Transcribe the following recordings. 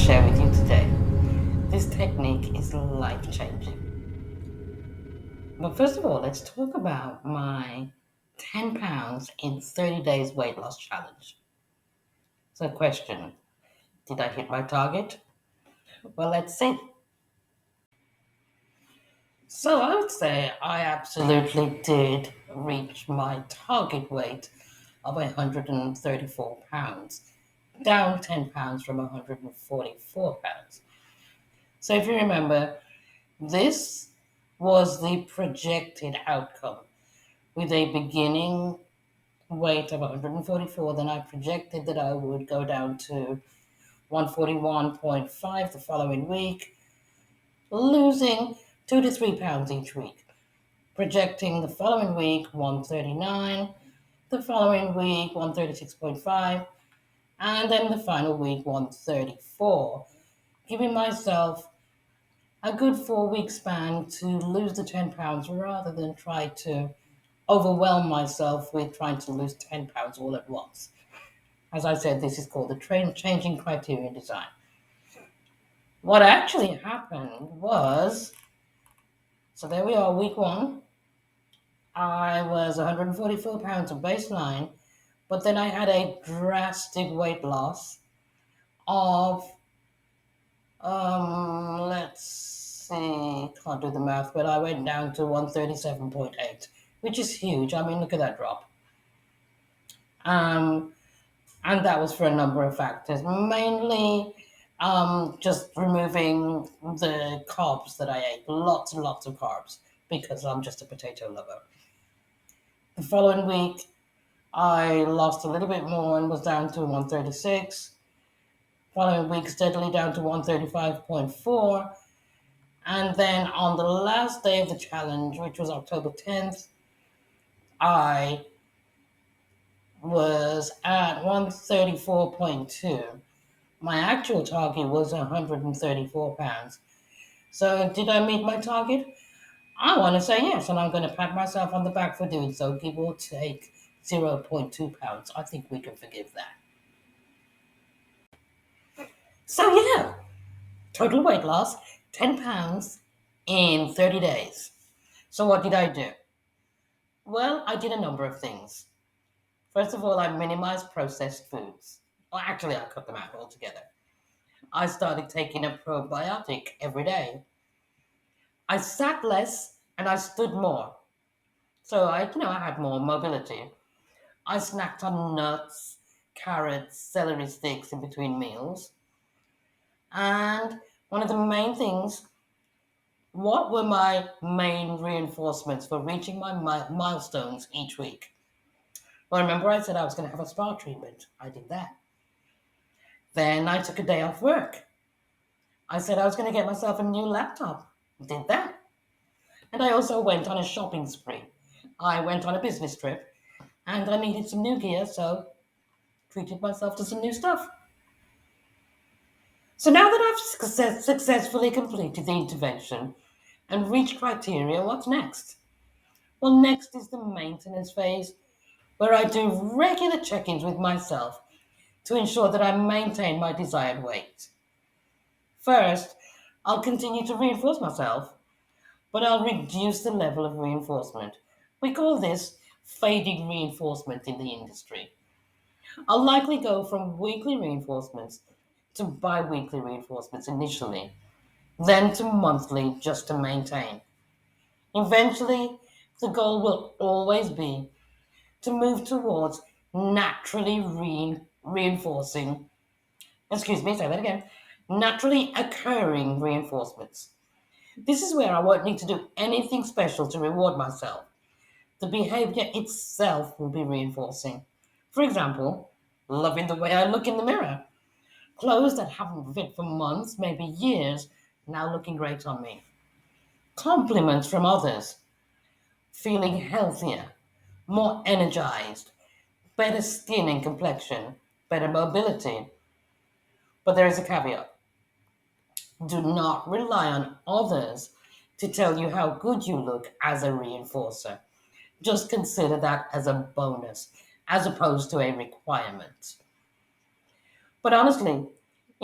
share with you today. This technique is life changing. But first of all, let's talk about my 10 pounds in 30 days weight loss challenge. So, question, did I hit my target? Well, let's see. So, I would say I absolutely did reach my target weight of 134 pounds, down 10 pounds from 144 pounds. So, if you remember, this was the projected outcome with a beginning weight of 144. Then I projected that I would go down to 141.5 the following week, losing 2 to 3 pounds each week. Projecting the following week 139, the following week 136.5, and then the final week 134, giving myself a good 4 week span to lose the 10 pounds rather than try to overwhelm myself with trying to lose 10 pounds all at once. As I said, this is called the changing criteria design. What actually happened was, so there we are, week one. I was 144 pounds of baseline, but then I had a drastic weight loss of, let's see, can't do the math, but I went down to 137.8, which is huge. I mean, look at that drop. Um, and that was for a number of factors, mainly just removing the carbs that I ate, lots and lots of carbs, because I'm just a potato lover. The following week, I lost a little bit more and was down to 136. Following week, steadily down to 135.4. And then on the last day of the challenge, which was October 10th, I was at 134.2. My actual target was 134 pounds. So did I meet my target? I want to say yes, and I'm going to pat myself on the back for doing so, give or take zero point 0.2 pounds. I think we can forgive that. So yeah, total weight loss, 10 pounds in 30 days. So what did I do? Well, I did a number of things. First of all, I minimized processed foods. Well, actually, I cut them out altogether. I started taking a probiotic every day. I sat less and I stood more. So I had more mobility. I snacked on nuts, carrots, celery sticks in between meals. And one of the main things, what were my main reinforcements for reaching my milestones each week? Well, remember I said I was going to have a spa treatment. I did that. Then I took a day off work. I said I was going to get myself a new laptop. Did that. And I also went on a shopping spree. I went on a business trip and I needed some new gear, so treated myself to some new stuff. So now that I've successfully completed the intervention and reached criteria, what's next? Well, next is the maintenance phase, where I do regular check-ins with myself to ensure that I maintain my desired weight. First, I'll continue to reinforce myself, but I'll reduce the level of reinforcement. We call this fading reinforcement in the industry. I'll likely go from weekly reinforcements to bi-weekly reinforcements initially, then to monthly just to maintain. Eventually, the goal will always be to move towards naturally reinforcing, say that again, naturally occurring reinforcements. This is where I won't need to do anything special to reward myself. The behavior itself will be reinforcing. For example, loving the way I look in the mirror. Clothes that haven't fit for months, maybe years, now looking great on me. Compliments from others. Feeling healthier, more energized, better skin and complexion, better mobility. But there is a caveat. Do not rely on others to tell you how good you look as a reinforcer. Just consider that as a bonus, as opposed to a requirement. But honestly,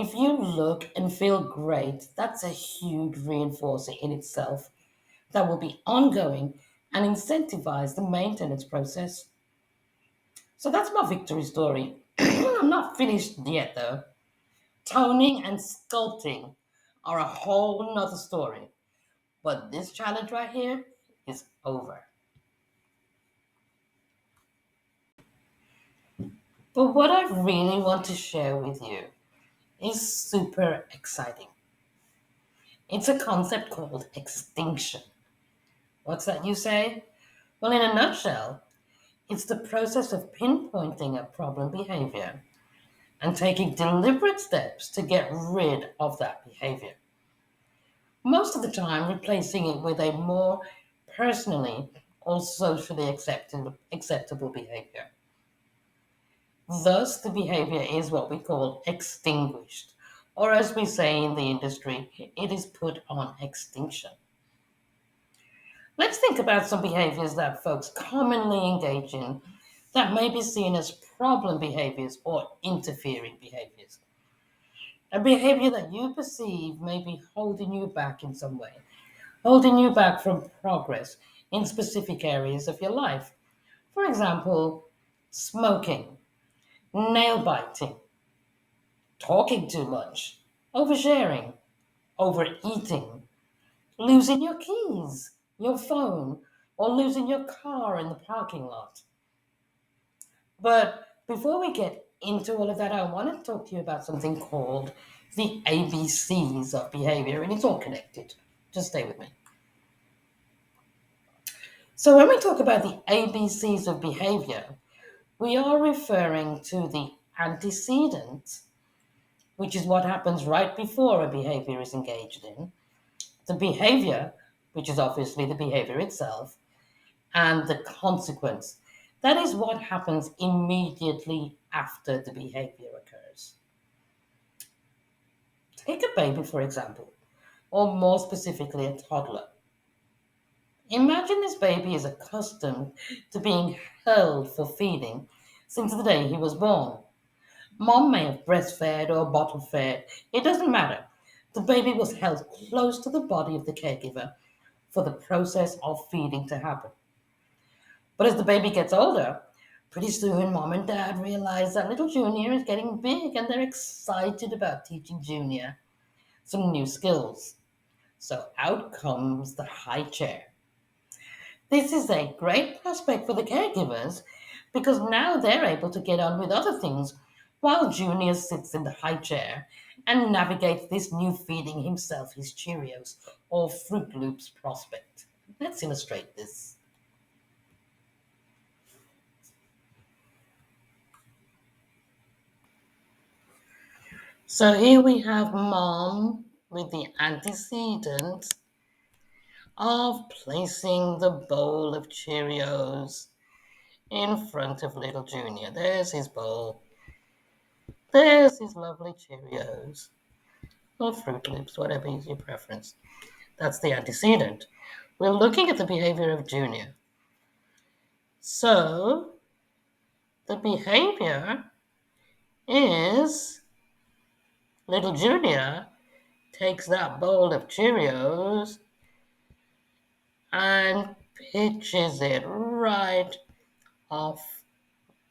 If you look and feel great, that's a huge reinforcer in itself that will be ongoing and incentivize the maintenance process. So that's my victory story. I'm not finished yet though. Toning and sculpting are a whole nother story. But this challenge right here is over. But what I really want to share with you is super exciting. It's a concept called extinction. What's that you say? Well, in a nutshell, it's the process of pinpointing a problem behavior and taking deliberate steps to get rid of that behavior. Most of the time, replacing it with a more personally or socially acceptable behavior. Thus, the behavior is what we call extinguished, or as we say in the industry, it is put on extinction. Let's think about some behaviors that folks commonly engage in that may be seen as problem behaviors or interfering behaviors. A behavior that you perceive may be holding you back in some way, holding you back from progress in specific areas of your life. For example, smoking, nail biting, talking too much, oversharing, overeating, losing your keys, your phone, or losing your car in the parking lot. But before we get into all of that, I want to talk to you about something called the ABCs of behavior, and it's all connected. Just stay with me. So, when we talk about the ABCs of behavior, we are referring to the antecedent, which is what happens right before a behavior is engaged in, the behavior, which is obviously the behavior itself, and the consequence. That is what happens immediately after the behavior occurs. Take a baby, for example, or more specifically, a toddler. Imagine this baby is accustomed to being held for feeding since the day he was born. Mom may have breastfed or bottle fed, it doesn't matter. The baby was held close to the body of the caregiver for the process of feeding to happen. But as the baby gets older, pretty soon mom and dad realize that little Junior is getting big and they're excited about teaching Junior some new skills. So out comes the high chair. This is a great prospect for the caregivers because now they're able to get on with other things while Junior sits in the high chair and navigates this new feeding himself his Cheerios or Fruit Loops prospect. Let's illustrate this. So here we have mom with the antecedent of placing the bowl of Cheerios in front of little Junior. There's his bowl. There's his lovely Cheerios. Or Fruit Loops, whatever is your preference. That's the antecedent. We're looking at the behavior of Junior. So the behavior is little Junior takes that bowl of Cheerios and pitches it right off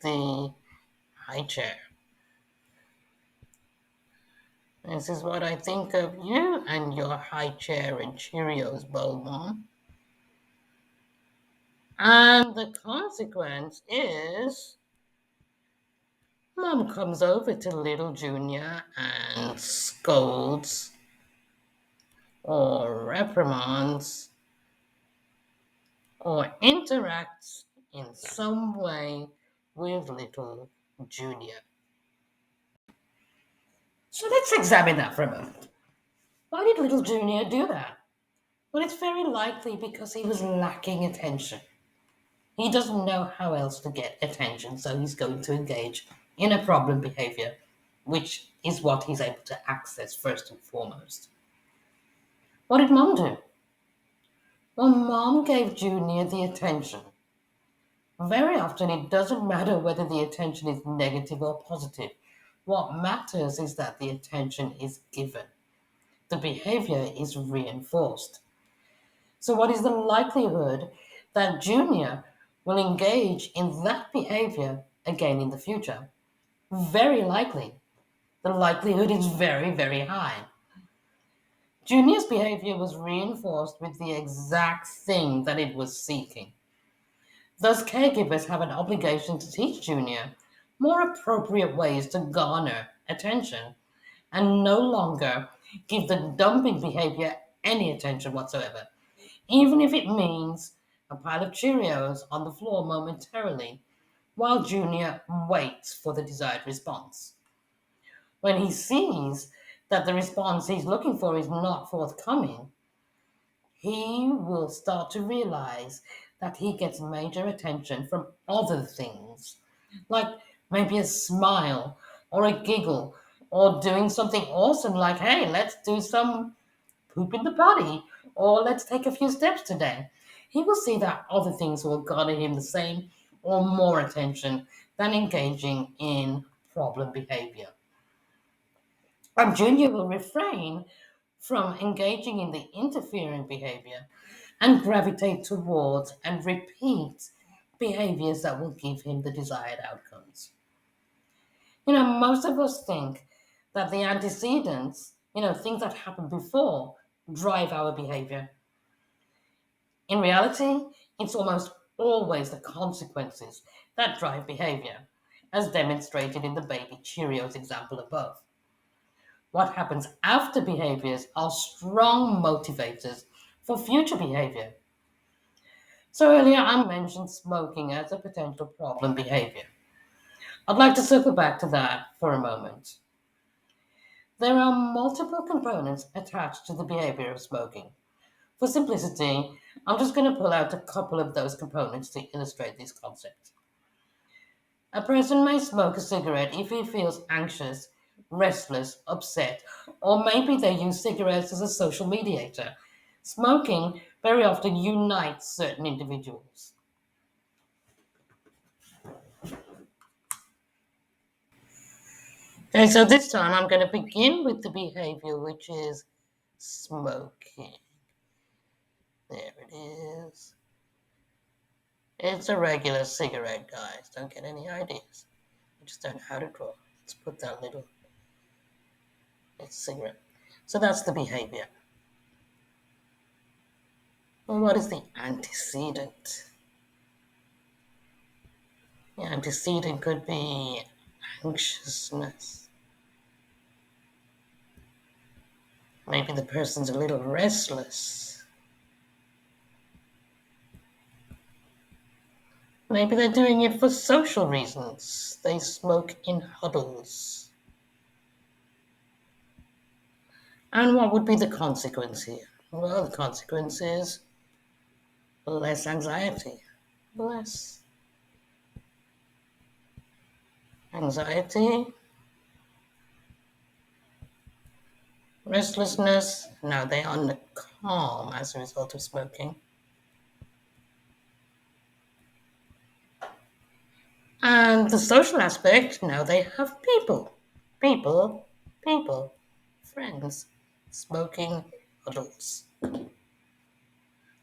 the high chair. This is what I think of you and your high chair and Cheerios bowl, Mom. And the consequence is Mom comes over to little Junior and scolds or reprimands or interacts in some way with little Junior. So let's examine that for a moment. Why did little Junior do that? Well, it's very likely because he was lacking attention. He doesn't know how else to get attention, so he's going to engage in a problem behavior, which is what he's able to access first and foremost. What did mom do? Well, mom gave Junior the attention. Very often, it doesn't matter whether the attention is negative or positive. What matters is that the attention is given, the behavior is reinforced. So, what is the likelihood that Junior will engage in that behavior again in the future? Very likely. The likelihood is very, very high. Junior's behavior was reinforced with the exact thing that it was seeking. Thus, caregivers have an obligation to teach Junior more appropriate ways to garner attention and no longer give the dumping behavior any attention whatsoever, even if it means a pile of Cheerios on the floor momentarily while Junior waits for the desired response. When he sees that the response he's looking for is not forthcoming, he will start to realize that he gets major attention from other things, like maybe a smile or a giggle or doing something awesome like, hey, let's do some poop in the potty or let's take a few steps today. He will see that other things will garner him the same or more attention than engaging in problem behavior. And Junior will refrain from engaging in the interfering behavior and gravitate towards and repeat behaviors that will give him the desired outcomes. Most of us think that the antecedents, things that happened before, drive our behavior. In reality, it's almost always the consequences that drive behavior, as demonstrated in the baby Cheerios example above. What happens after behaviors are strong motivators for future behavior. So earlier I mentioned smoking as a potential problem behavior. I'd like to circle back to that for a moment. There are multiple components attached to the behavior of smoking. For simplicity, I'm just going to pull out a couple of those components to illustrate this concept. A person may smoke a cigarette if he feels anxious, restless, upset, or maybe they use cigarettes as a social mediator. Smoking very often unites certain individuals. Okay, so this time I'm going to begin with the behavior which is smoking. There it is. It's a regular cigarette, guys. Don't get any ideas. I just don't know how to draw. Let's put that little. It's a cigarette. So that's the behavior. Well, what is the antecedent? The antecedent could be anxiousness. Maybe the person's a little restless. Maybe they're doing it for social reasons. They smoke in huddles. And what would be the consequence here? Well, the consequence is less anxiety. Less anxiety. Restlessness. Now they are calm as a result of smoking. And the social aspect, now they have people. People, friends, smoking adults.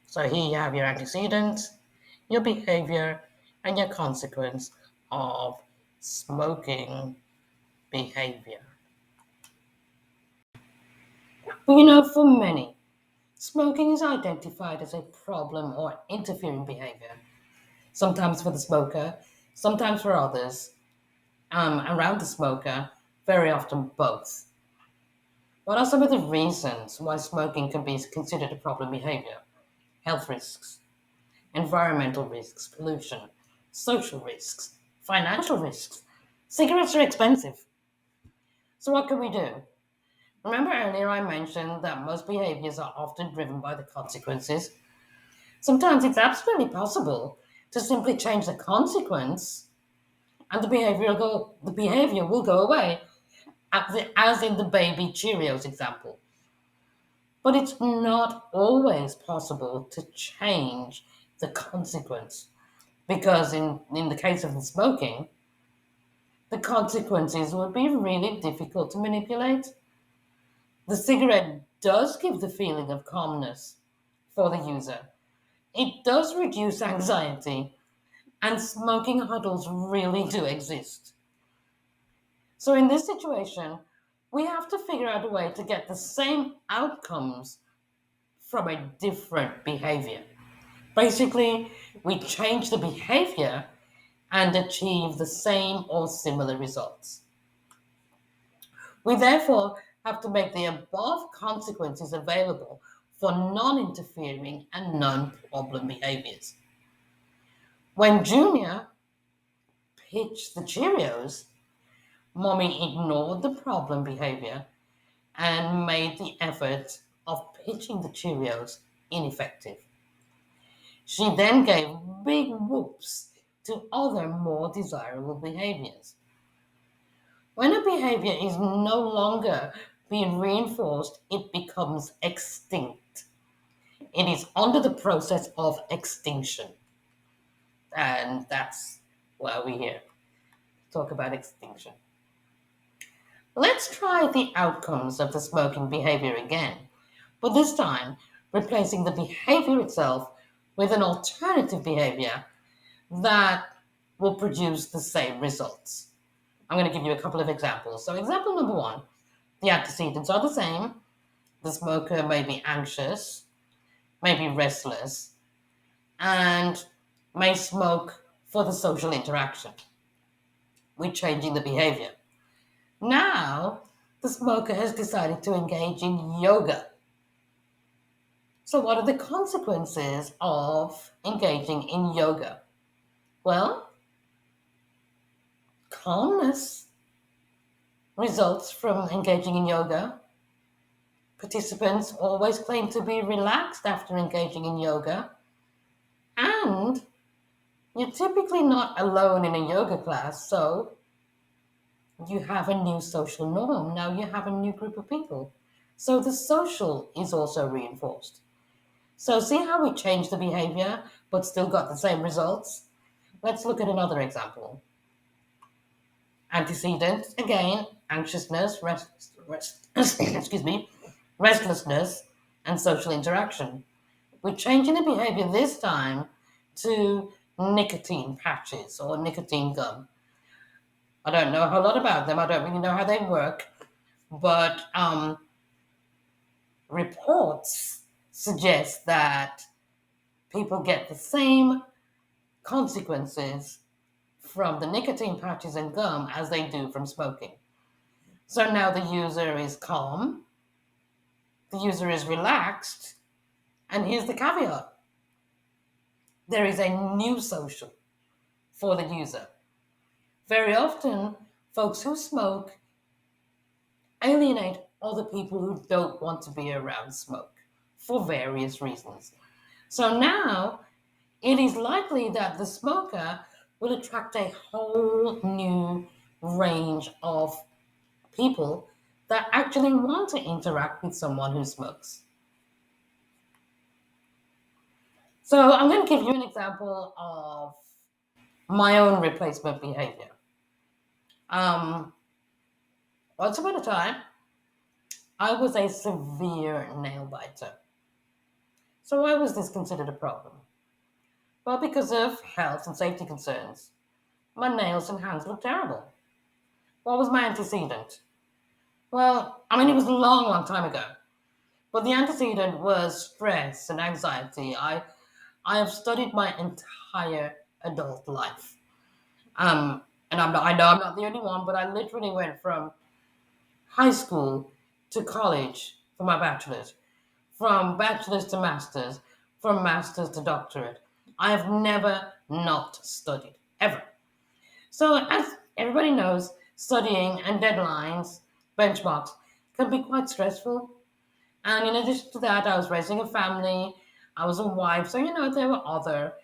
So here you have your antecedents, your behavior, and your consequence of smoking behavior. But for many, smoking is identified as a problem or interfering behavior. Sometimes for the smoker, sometimes for others, around the smoker, very often both. What are some of the reasons why smoking can be considered a problem behavior? Health risks, environmental risks, pollution, social risks, financial risks. Cigarettes are expensive. So what can we do? Remember earlier I mentioned that most behaviors are often driven by the consequences. Sometimes it's absolutely possible to simply change the consequence and the behavior will go away, as in the baby Cheerios example. But it's not always possible to change the consequence because in the case of the smoking, the consequences would be really difficult to manipulate. The cigarette does give the feeling of calmness for the user. It does reduce anxiety, and smoking huddles really do exist. So, in this situation, we have to figure out a way to get the same outcomes from a different behavior. Basically, we change the behavior and achieve the same or similar results. We therefore have to make the above consequences available for non interfering and non problem behaviors. When Junior pitched the Cheerios, Mommy ignored the problem behavior and made the effort of pitching the Cheerios ineffective. She then gave big whoops to other more desirable behaviors. When a behavior is no longer being reinforced, it becomes extinct. It is under the process of extinction. And that's why we're here to talk about extinction. Let's try the outcomes of the smoking behavior again, but this time replacing the behavior itself with an alternative behavior that will produce the same results. I'm going to give you a couple of examples. So, example number one, the antecedents are the same. The smoker may be anxious, may be restless, and may smoke for the social interaction. We're changing the behavior. Now, the smoker has decided to engage in yoga. So, what are the consequences of engaging in yoga? Well, calmness results from engaging in yoga. Participants always claim to be relaxed after engaging in yoga. And you're typically not alone in a yoga class, so you have a new social norm. Now you have a new group of people. So the social is also reinforced. So see how we changed the behavior but still got the same results? Let's look at another example. Antecedent, again, anxiousness, excuse me, restlessness, and social interaction. We're changing the behavior this time to nicotine patches or nicotine gum. I don't know a whole lot about them. I don't really know how they work, but reports suggest that people get the same consequences from the nicotine patches and gum as they do from smoking. So now the user is calm, the user is relaxed, and here's the caveat: there is a new social for the user. Very often, folks who smoke alienate other people who don't want to be around smoke for various reasons. So now it is likely that the smoker will attract a whole new range of people that actually want to interact with someone who smokes. So I'm going to give you an example of my own replacement behavior. Once upon a time, I was a severe nail biter. So why was this considered a problem? Well, because of health and safety concerns. My nails and hands looked terrible. What was my antecedent? Well, I mean, it was a long, long time ago. But the antecedent was stress and anxiety. I have studied my entire adult life. And I know I'm not the only one, but I literally went from high school to college for my bachelor's, from bachelor's to master's, from master's to doctorate. I have never not studied, ever. So, as everybody knows, studying and deadlines, benchmarks, can be quite stressful. And in addition to that, I was raising a family, I was a wife, so, there were other,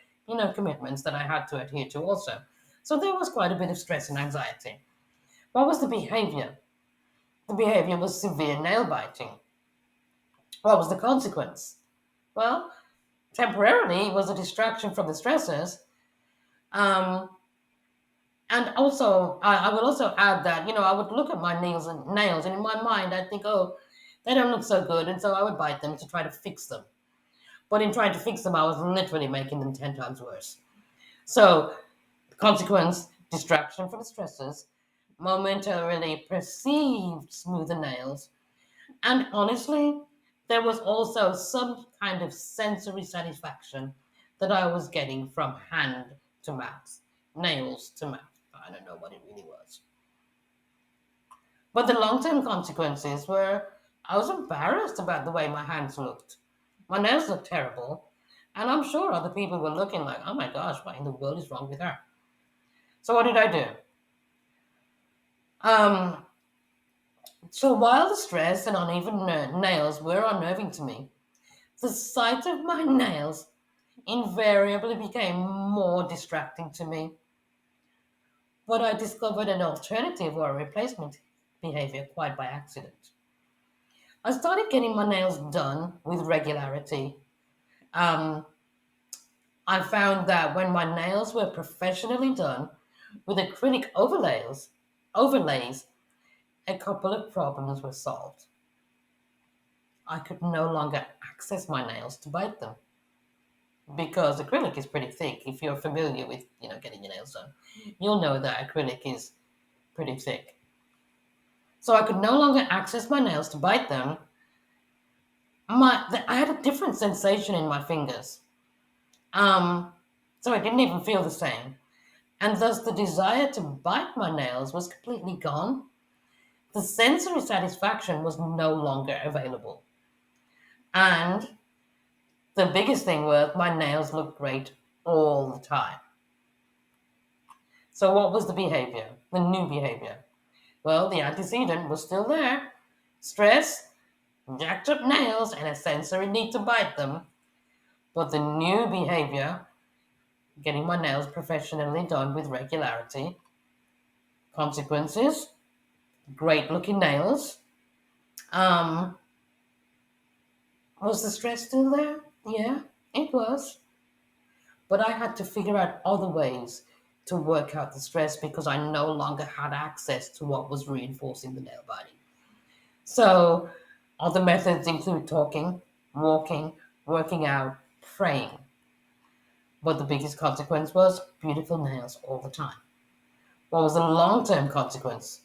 commitments that I had to adhere to also. So there was quite a bit of stress and anxiety. What was the behavior? The behavior was severe nail biting. What was the consequence? Well, temporarily, it was a distraction from the stressors, um, And also, I will also add that, I would look at my nails, and in my mind, I'd think, oh, they don't look so good. And so I would bite them to try to fix them. But in trying to fix them, I was literally making them 10 times worse. So, consequence, distraction from the stresses, momentarily perceived smoother nails. And honestly, there was also some kind of sensory satisfaction that I was getting from hand to mouth, nails to mouth. I don't know what it really was. But the long term consequences were I was embarrassed about the way my hands looked. My nails looked terrible. And I'm sure other people were looking like, oh my gosh, what in the world is wrong with her? So what did I do? Um, so while the stress and uneven nails were unnerving to me, the sight of my nails invariably became more distracting to me. But I discovered an alternative or a replacement behavior quite by accident. I started getting my nails done with regularity. Um, I found that when my nails were professionally done with acrylic overlays, a couple of problems were solved. I could no longer access my nails to bite them because acrylic is pretty thick. If you're familiar with, getting your nails done, you'll know that acrylic is pretty thick. So I could no longer access my nails to bite them. I had a different sensation in my fingers. Um, so I didn't even feel the same. And thus the desire to bite my nails was completely gone. The sensory satisfaction was no longer available. And the biggest thing was my nails looked great all the time. So what was the behavior? The new behavior? Well, the antecedent was still there. Stress, jacked up nails, and a sensory need to bite them. But the new behavior, getting my nails professionally done with regularity, consequences, great looking nails. Um, was the stress still there? Yeah, it was. But I had to figure out other ways to work out the stress because I no longer had access to what was reinforcing the nail biting. So, other methods include talking, walking, working out, praying. But the biggest consequence was beautiful nails all the time. What was the long term consequence?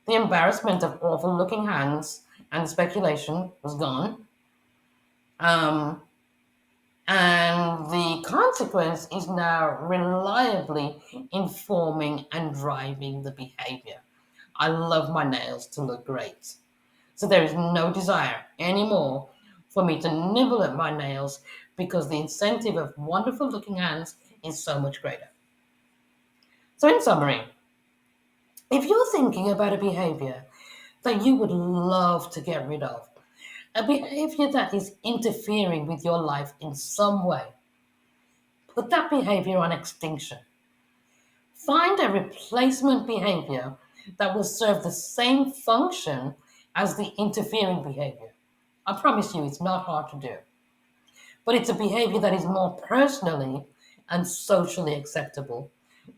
The embarrassment of awful looking hands and speculation was gone. Um, and the consequence is now reliably informing and driving the behavior. I love my nails to look great. So there is no desire anymore for me to nibble at my nails because the incentive of wonderful looking hands is so much greater. So, in summary, if you're thinking about a behavior that you would love to get rid of, a behavior that is interfering with your life in some way, put that behavior on extinction. Find a replacement behavior that will serve the same function as the interfering behavior. I promise you, it's not hard to do. But it's a behavior that is more personally and socially acceptable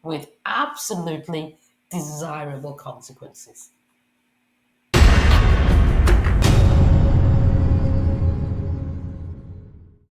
with absolutely desirable consequences.